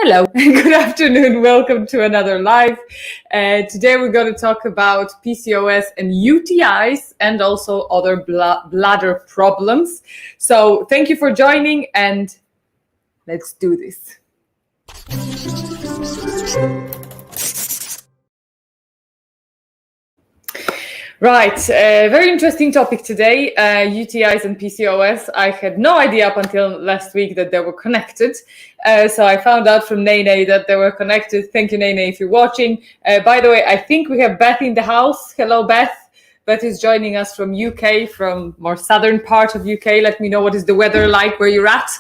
Hello, good afternoon. Welcome to another live. Today we're going to talk about PCOS and UTIs and also other bladder problems. So thank you for joining and let's do this. Right, very interesting topic today, UTIs and PCOS. I had no idea up until last week that they were connected. So I found out from Nene that they were connected. Thank you, Nene, if you're watching. By the way, I think we have Beth in the house. Hello, Beth. Beth is joining us from UK, from more southern part of UK. Let me know what is the weather like where you're at.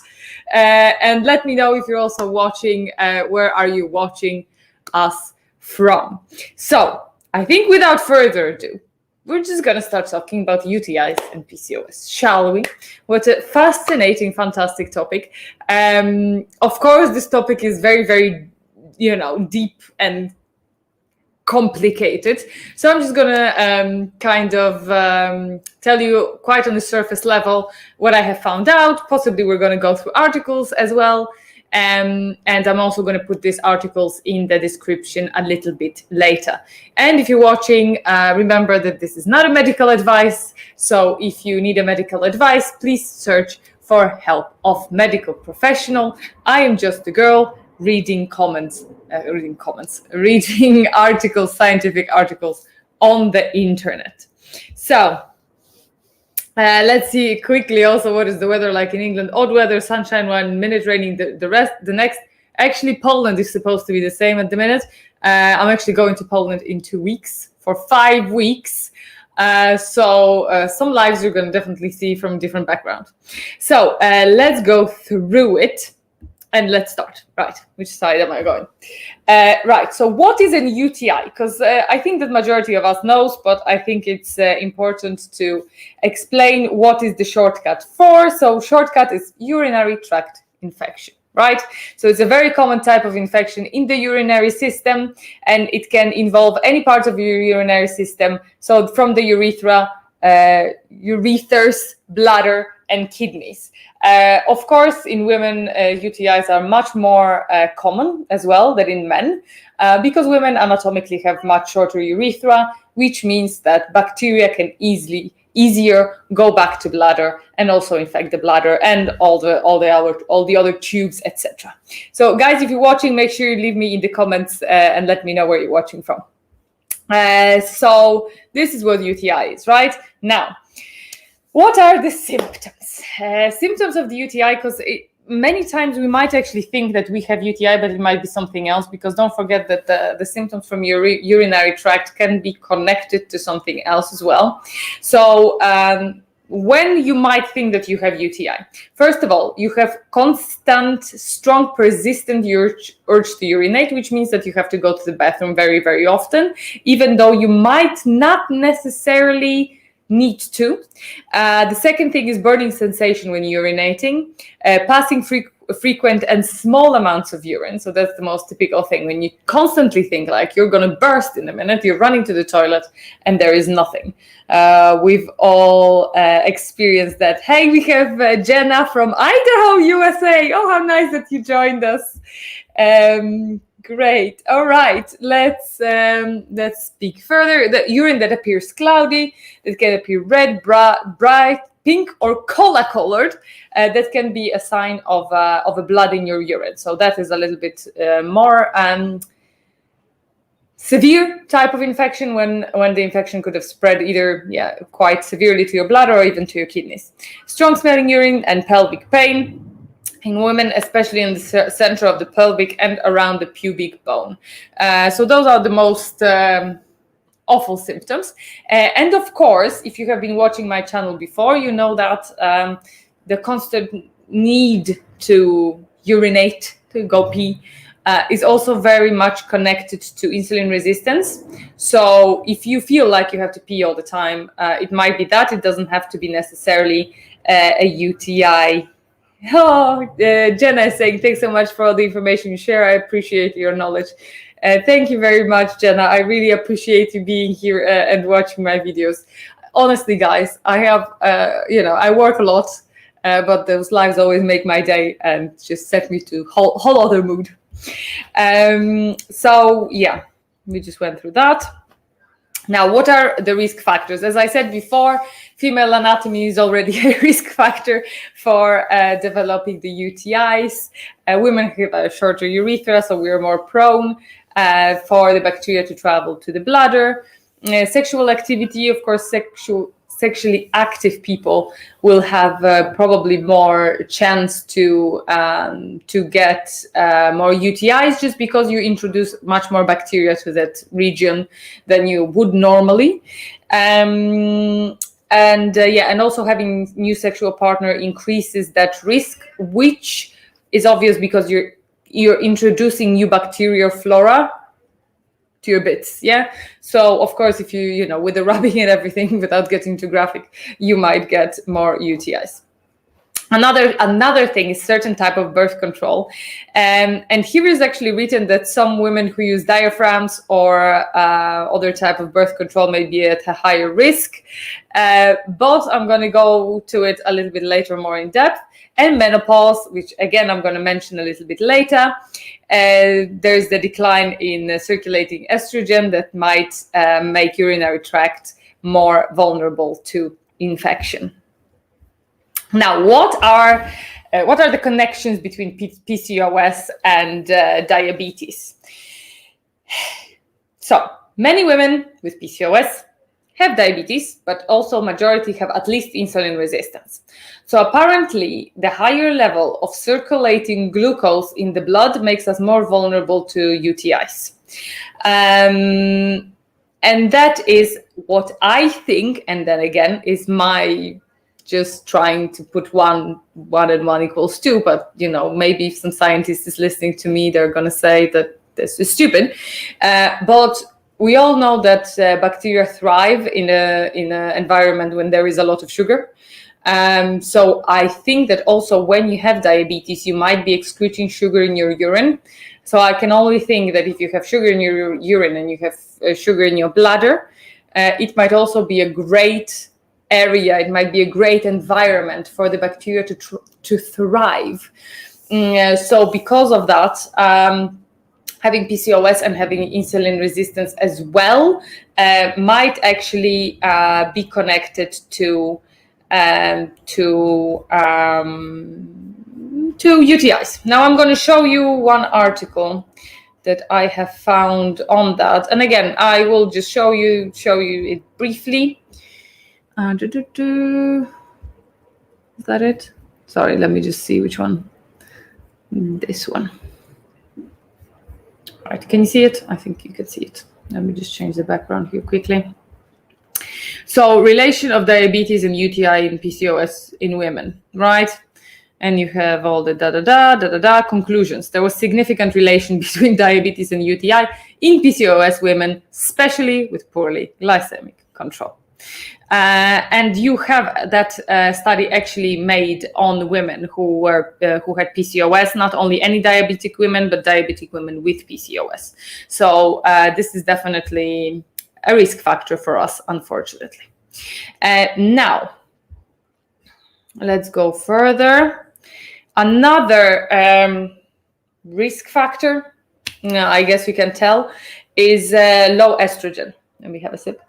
And let me know if you're also watching, where are you watching us from? So I think without further ado, we're just going to start talking about UTIs and PCOS, shall we? What a fascinating, fantastic topic. Of course, this topic is very, very, deep and complicated. So I'm just going to tell you quite on the surface level what I have found out. Possibly we're going to go through articles as well. And I'm also going to put these articles in the description a little bit later. And if you're watching, remember that this is not a medical advice. So if you need a medical advice, please search for help of medical professional. I am just a girl reading articles, scientific articles on the internet. So let's see quickly also what is the weather like in England. Odd weather, sunshine 1 minute, raining the next. Actually, Poland is supposed to be the same at the minute. I'm actually going to Poland in 2 weeks for 5 weeks. So some lives you're going to definitely see from different background. So let's go through it. And let's start. Right, which side am I going? Right, so what is an UTI? Because I think that majority of us knows, but I think it's important to explain what is the shortcut for. So shortcut is urinary tract infection, right? So it's a very common type of infection in the urinary system, and it can involve any part of your urinary system. So from the urethra, urethers, bladder, and kidneys. Of course, in women, UTIs are much more common as well than in men, because women anatomically have much shorter urethra, which means that bacteria can easier go back to bladder and also infect the bladder and all the other tubes, etc. So, guys, if you're watching, make sure you leave me in the comments and let me know where you're watching from. So this is what UTI is, right? Now, what are the symptoms? Symptoms of the UTI, because many times we might actually think that we have UTI, but it might be something else, because don't forget that the symptoms from your urinary tract can be connected to something else as well. So when you might think that you have UTI, first of all, you have constant, strong, persistent urge to urinate, which means that you have to go to the bathroom very, very often, even though you might not necessarily need to. The second thing is burning sensation when urinating, passing frequent and small amounts of urine. So that's the most typical thing. When you constantly think like you're going to burst in a minute, you're running to the toilet and there is nothing. We've all experienced that. Hey, we have Jenna from Idaho, USA. Oh, how nice that you joined us. Great. All right. Let's speak further. The urine that appears cloudy, it can appear red, bright, pink, or cola colored. That can be a sign of a blood in your urine. So that is a little bit more severe type of infection when the infection could have spread either quite severely to your bladder or even to your kidneys. Strong smelling urine and pelvic pain in women, especially in the center of the pelvic and around the pubic bone. So those are the most awful symptoms. And of course, if you have been watching my channel before, you know that the constant need to urinate, to go pee, is also very much connected to insulin resistance. So if you feel like you have to pee all the time, it might be that. It doesn't have to be necessarily a UTI. Oh, Jenna is saying, thanks so much for all the information you share. I appreciate your knowledge. Thank you very much, Jenna. I really appreciate you being here and watching my videos. Honestly, guys, I have, I work a lot, but those lives always make my day and just set me to whole other mood. So yeah, we just went through that. Now, what are the risk factors? As I said before, female anatomy is already a risk factor for developing the UTIs. Women have a shorter urethra, so we are more prone for the bacteria to travel to the bladder. Sexual activity, of course, sexually active people will have probably more chance to get more UTIs, just because you introduce much more bacteria to that region than you would normally. And also having new sexual partner increases that risk, which is obvious because you're introducing new bacterial flora to your bits. Yeah. So of course, if you with the rubbing and everything, without getting too graphic, you might get more UTIs. Another thing is certain type of birth control, and here is actually written that some women who use diaphragms or other type of birth control may be at a higher risk, but I'm going to go to it a little bit later, more in depth. And menopause, which again I'm going to mention a little bit later. There's the decline in circulating estrogen that might make urinary tract more vulnerable to infection. Now, what are the connections between PCOS and diabetes? So, many women with PCOS have diabetes, but also majority have at least insulin resistance. So apparently, the higher level of circulating glucose in the blood makes us more vulnerable to UTIs. And that is what I think, and then again, is my just trying to put one and one equals two, but maybe if some scientist is listening to me, they're going to say that this is stupid. But we all know that bacteria thrive in an environment when there is a lot of sugar. So I think that also when you have diabetes, you might be excreting sugar in your urine. So I can only think that if you have sugar in your urine and you have sugar in your bladder, it might also be a great area. It might be a great environment for the bacteria to thrive. So because of that, having PCOS and having insulin resistance as well might actually be connected to UTIs. Now I'm going to show you one article that I have found on that, and again I will just show you it briefly. Is that it? Sorry, let me just see which one. This one. All right, can you see it? I think you can see it. Let me just change the background here quickly. So, relation of diabetes and UTI and PCOS in women, right? And you have all the conclusions. There was significant relation between diabetes and UTI in PCOS women, especially with poorly glycemic control. And you have that study actually made on women who had PCOS, not only any diabetic women, but diabetic women with PCOS. So this is definitely a risk factor for us, unfortunately. Now, let's go further. Another risk factor, I guess we can tell, is low estrogen. Let me have a sip.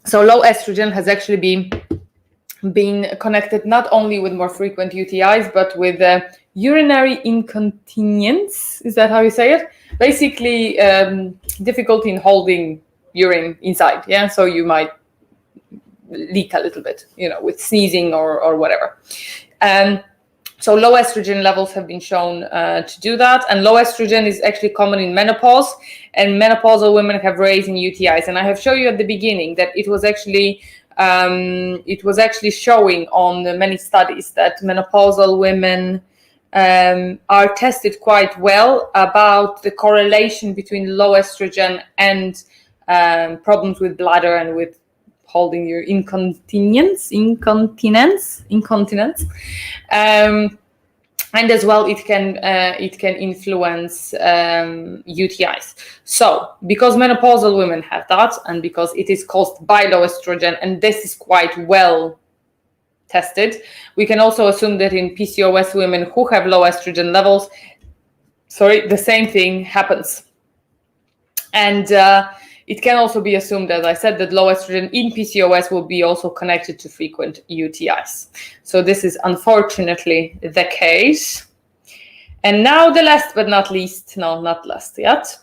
So low estrogen has actually been connected not only with more frequent UTIs, but with urinary incontinence. Is that how you say it? Basically, difficulty in holding urine inside. Yeah, so you might leak a little bit, with sneezing or whatever. So low estrogen levels have been shown to do that, and low estrogen is actually common in menopause, and menopausal women have raising UTIs. And I have shown you at the beginning that it was actually showing on many studies that menopausal women are tested quite well about the correlation between low estrogen and problems with bladder and with holding your incontinence. And as well, it can influence UTIs. So, because menopausal women have that, and because it is caused by low estrogen, and this is quite well tested. We can also assume that in PCOS women who have low estrogen levels, the same thing happens. And it can also be assumed, as I said, that low estrogen in PCOS will be also connected to frequent UTIs. So this is unfortunately the case. And now the last but not least, no, not last yet.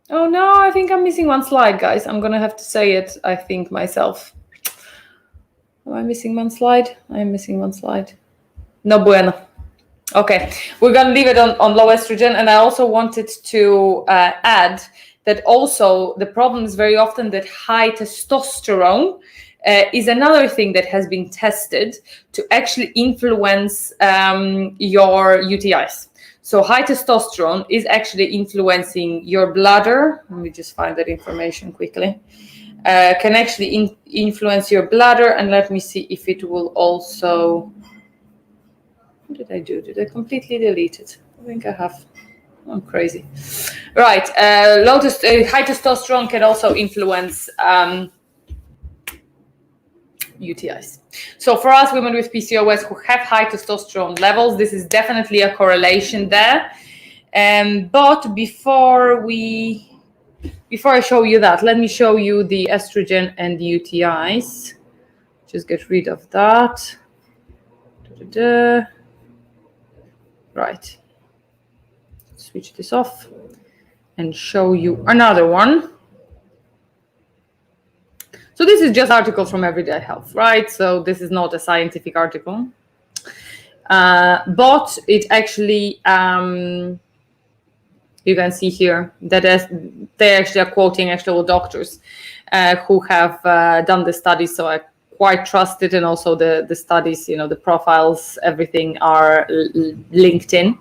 Oh no, I think I'm missing one slide, guys. I'm gonna have to say it, I think, myself. Am I missing one slide? I'm missing one slide. No bueno. Okay, we're gonna leave it on low estrogen. And I also wanted to add that also the problem is very often that high testosterone is another thing that has been tested to actually influence your UTIs. So high testosterone is actually influencing your bladder. Let me just find that information quickly. Can actually influence your bladder. And let me see if it will also... What did I do? Did I completely delete it? I think I have. I'm crazy. Right. High testosterone can also influence UTIs. So for us, women with PCOS who have high testosterone levels, this is definitely a correlation there. But before I show you that, let me show you the estrogen and UTIs. Just get rid of that. Right. Switch this off and show you another one. So this is just article from Everyday Health, right? So this is not a scientific article, but it actually, you can see here that they actually are quoting actual doctors who have done the study. So I quite trust it, and also the studies, the profiles, everything are linked in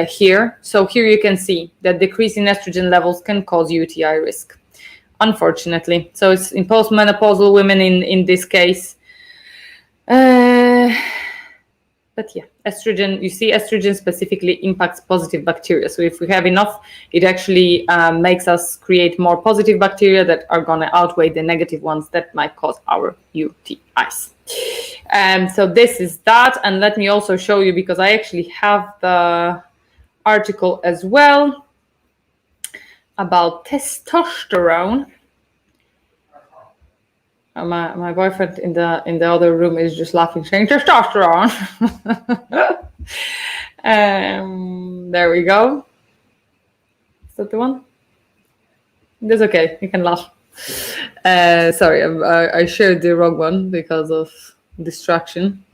here. So here you can see that decrease in estrogen levels can cause UTI risk. Unfortunately, so it's in postmenopausal women in this case. But yeah, estrogen, you see, estrogen specifically impacts positive bacteria. So if we have enough, it actually makes us create more positive bacteria that are going to outweigh the negative ones that might cause our UTIs. So this is that. And let me also show you, because I actually have the article as well about testosterone. My boyfriend in the other room is just laughing, saying testosterone. There we go. Is that the one? That's okay. You can laugh. Sorry, I shared the wrong one because of distraction.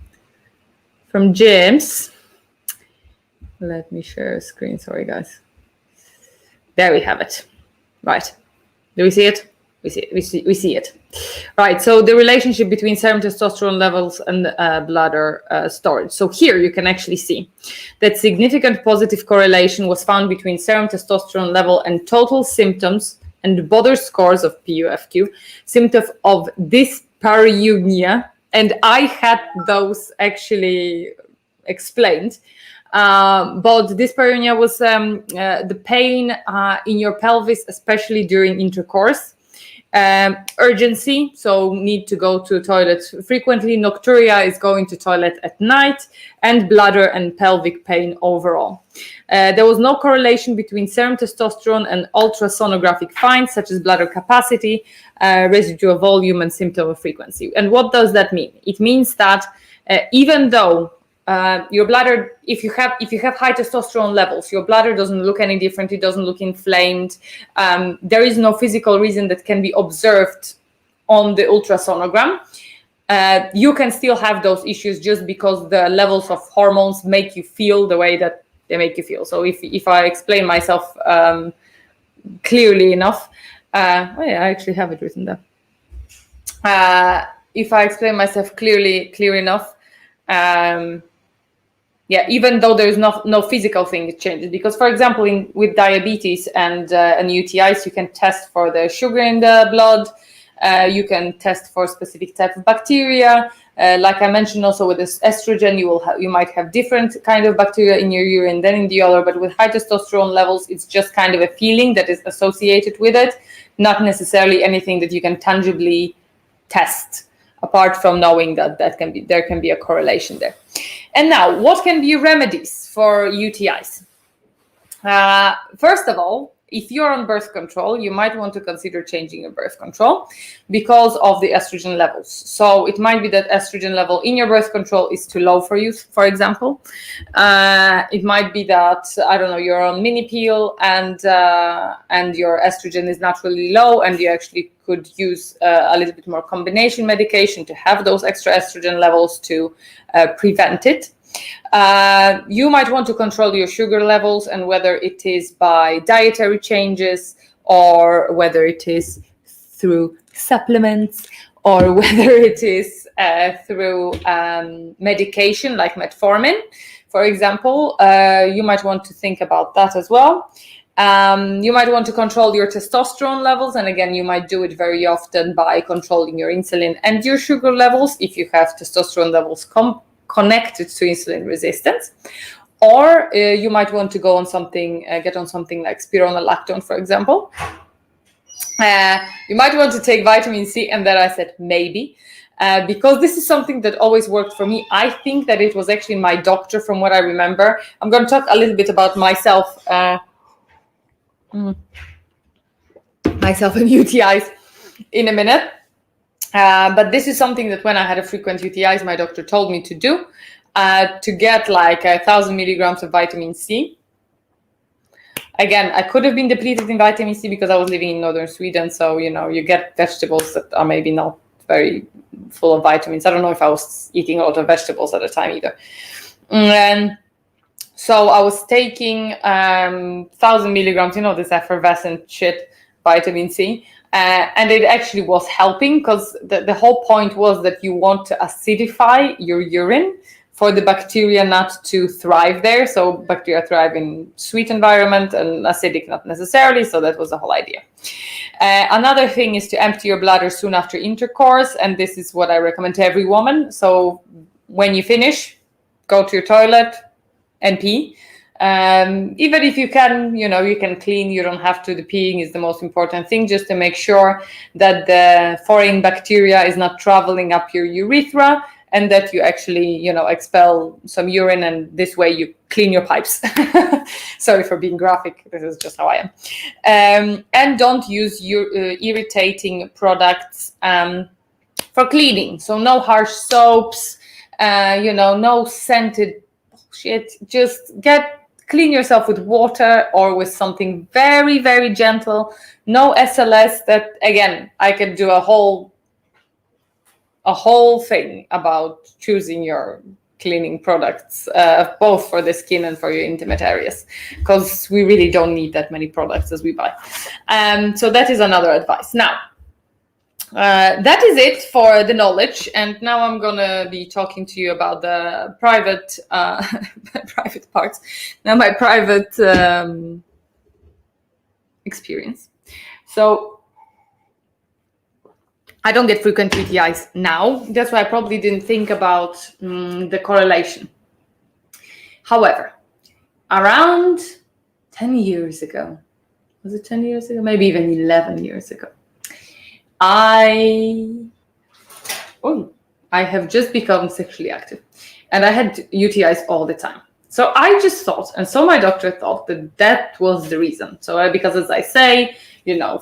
From James. Let me share a screen. Sorry, guys. There we have it. Right. Do we see it? We see it. Right. So the relationship between serum testosterone levels and bladder storage. So here you can actually see that significant positive correlation was found between serum testosterone level and total symptoms and Bladder scores of PUFQ, symptoms of dyspareunia. And I had those actually explained. But dyspareunia was the pain in your pelvis, especially during intercourse. Urgency, so need to go to toilet frequently. Nocturia is going to toilet at night, and bladder and pelvic pain overall. There was no correlation between serum testosterone and ultrasonographic finds such as bladder capacity, residual volume, and symptom frequency. And what does that mean? It means that even though your bladder, if you have high testosterone levels, your bladder doesn't look any different. It doesn't look inflamed. There is no physical reason that can be observed on the ultrasonogram. You can still have those issues just because the levels of hormones make you feel the way that they make you feel. So if I explain myself clearly enough, I actually have it written there. If I explain myself clear enough. Even though there is no physical thing that changes, because for example, with diabetes and UTIs, you can test for the sugar in the blood, you can test for specific type of bacteria. Like I mentioned, also with this estrogen, you might have different kind of bacteria in your urine than in the other. But with high testosterone levels, it's just kind of a feeling that is associated with it, not necessarily anything that you can tangibly test, apart from knowing that there can be a correlation there. And now, what can be remedies for UTIs? First of all, if you're on birth control, you might want to consider changing your birth control because of the estrogen levels. So it might be that estrogen level in your birth control is too low for you, for example. It might be that, I don't know, you're on mini pill and your estrogen is naturally low, and you actually could use a little bit more combination medication to have those extra estrogen levels to prevent it. You might want to control your sugar levels, and whether it is by dietary changes or whether it is through supplements or whether it is through medication like metformin, for example. You might want to think about that as well. You might want to control your testosterone levels, and again, you might do it very often by controlling your insulin and your sugar levels if you have testosterone levels connected to insulin resistance. Or you might want to go on something, get on something like spironolactone, for example. You might want to take vitamin C, and then I said maybe, because this is something that always worked for me. I think that it was actually my doctor, from what I remember. I'm going to talk a little bit about myself and UTIs in a minute. But this is something that when I had a frequent UTIs, my doctor told me to do, to get like 1,000 milligrams of vitamin C. Again, I could have been depleted in vitamin C because I was living in northern Sweden. So, you get vegetables that are maybe not very full of vitamins. I don't know if I was eating a lot of vegetables at the time either. And so I was taking 1,000 milligrams, this effervescent shit, vitamin C. And it actually was helping, because the whole point was that you want to acidify your urine for the bacteria not to thrive there. So bacteria thrive in sweet environment and acidic not necessarily. So that was the whole idea. Another thing is to empty your bladder soon after intercourse. And this is what I recommend to every woman. So when you finish, go to your toilet and pee. Even if you can, you can clean, you don't have to. The peeing is the most important thing, just to make sure that the foreign bacteria is not traveling up your urethra, and that you actually, expel some urine, and this way you clean your pipes. Sorry for being graphic. This is just how I am. And don't use irritating products for cleaning. So no harsh soaps, no scented shit. Just clean yourself with water or with something very, very gentle. No SLS. That, again, I could do a whole thing about choosing your cleaning products, both for the skin and for your intimate areas, because we really don't need that many products as we buy. So that is another advice. Now, that is it for the knowledge, and now I'm gonna be talking to you about the private private parts. Now, my private experience. So I don't get frequent UTIs now. That's why I probably didn't think about the correlation. However, around 10 years ago, was it 10 years ago? Maybe even 11 years ago. I have just become sexually active, and I had UTIs all the time. So I just thought, and so my doctor thought, that was the reason. So because, as I say,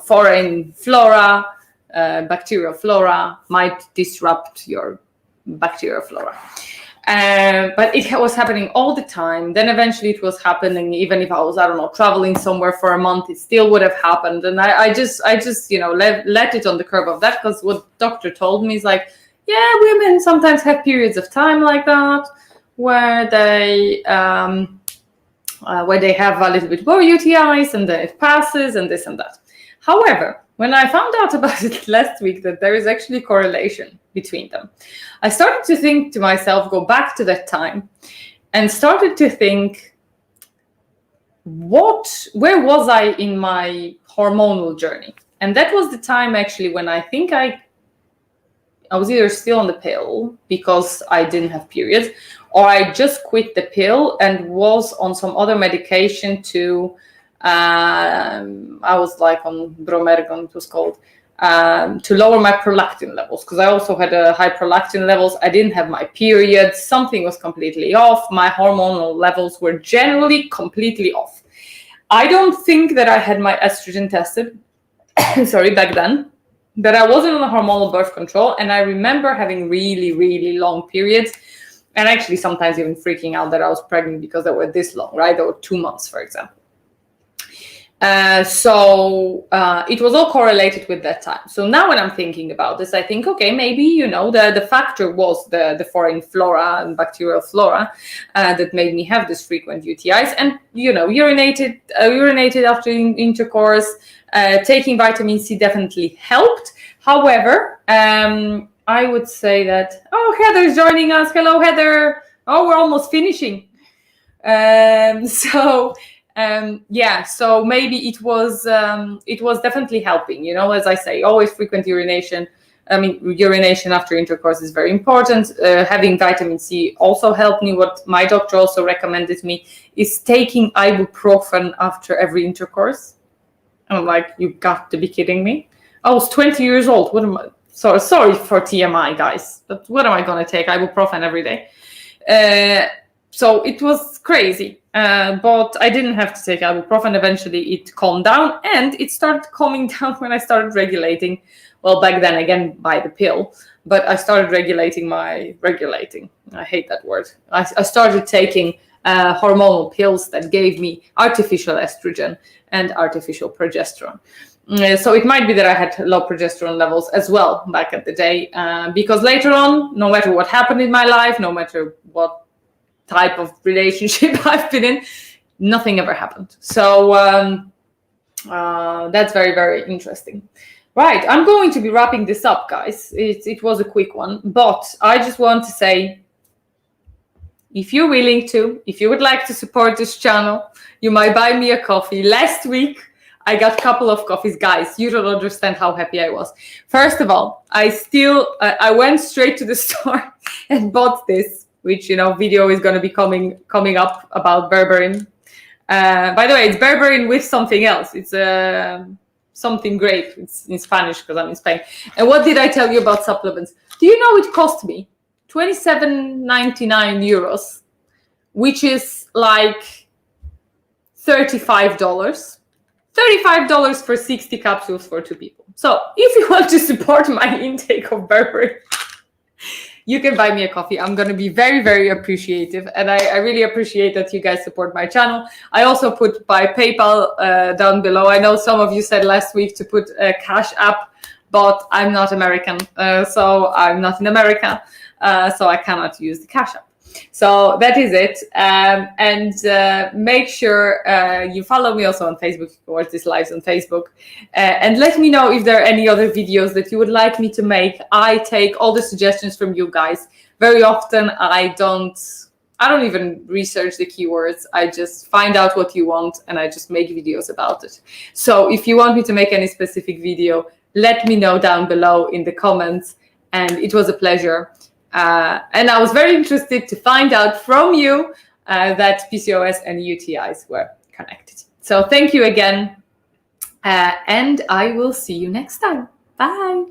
foreign flora, bacterial flora might disrupt your bacterial flora. But it was happening all the time. Then eventually it was happening, even if I was, traveling somewhere for a month, it still would have happened. And I just let it on the curve of that, because what doctor told me is like, yeah, women sometimes have periods of time like that where they have a little bit more UTIs, and then it passes, and this and that. However, when I found out about it last week, that there is actually correlation between them, I started to think to myself, go back to that time, and started to think, where was I in my hormonal journey? And that was the time actually when I think I was either still on the pill because I didn't have periods, or I just quit the pill and was on some other medication to, I was like on Bromergon, it was called, to lower my prolactin levels, because I also had high prolactin levels. I didn't have my period. Something was completely off. My hormonal levels were generally completely off. I don't think that I had my estrogen tested, sorry, back then, but I wasn't on a hormonal birth control, and I remember having really, really long periods, and actually sometimes even freaking out that I was pregnant because they were this long, right? They were 2 months, for example. So it was all correlated with that time. So now when I'm thinking about this, I think, okay, maybe, you know, the factor was the foreign flora and bacterial flora that made me have this frequent UTIs. And, you know, urinated after intercourse, taking vitamin C definitely helped. However, I would say that, oh, Heather's joining us. Hello, Heather. Oh, we're almost finishing. So maybe it was definitely helping, you know, as I say, always frequent urination. I mean, urination after intercourse is very important. Having vitamin C also helped me. What my doctor also recommended me is taking ibuprofen after every intercourse. I'm like, you got to be kidding me. I was 20 years old. What am I? Sorry for TMI, guys, but what am I going to take ibuprofen every day? So it was crazy. But I didn't have to take ibuprofen. Eventually it calmed down, and it started calming down when I started regulating. Well, back then, again, by the pill, but I started regulating. I hate that word. I started taking hormonal pills that gave me artificial estrogen and artificial progesterone. So it might be that I had low progesterone levels as well back at the day, because later on, no matter what happened in my life, no matter what type of relationship I've been in, nothing ever happened. So that's very, very interesting. Right, I'm going to be wrapping this up, guys. It was a quick one, but I just want to say, if you're willing to, if you would like to support this channel, you might buy me a coffee. Last week, I got a couple of coffees. Guys, you don't understand how happy I was. First of all, I went straight to the store and bought this, which, you know, video is going to be coming up about berberine. By the way, it's berberine with something else. It's something grape. It's in Spanish because I'm in Spain. And what did I tell you about supplements? Do you know it cost me 27.99 euros, which is like $35. $35 for 60 capsules for 2 people. So if you want to support my intake of berberine, you can buy me a coffee. I'm going to be very, very appreciative. And I really appreciate that you guys support my channel. I also put my PayPal down below. I know some of you said last week to put a Cash App, but I'm not American. So I'm not in America. So I cannot use the Cash App. So that is it. And make sure you follow me also on Facebook. You can watch these lives on Facebook. And let me know if there are any other videos that you would like me to make. I take all the suggestions from you guys. Very often I don't even research the keywords. I just find out what you want and I just make videos about it. So if you want me to make any specific video, let me know down below in the comments. And it was a pleasure. And I was very interested to find out from you that PCOS and UTIs were connected. So thank you again, and I will see you next time. Bye.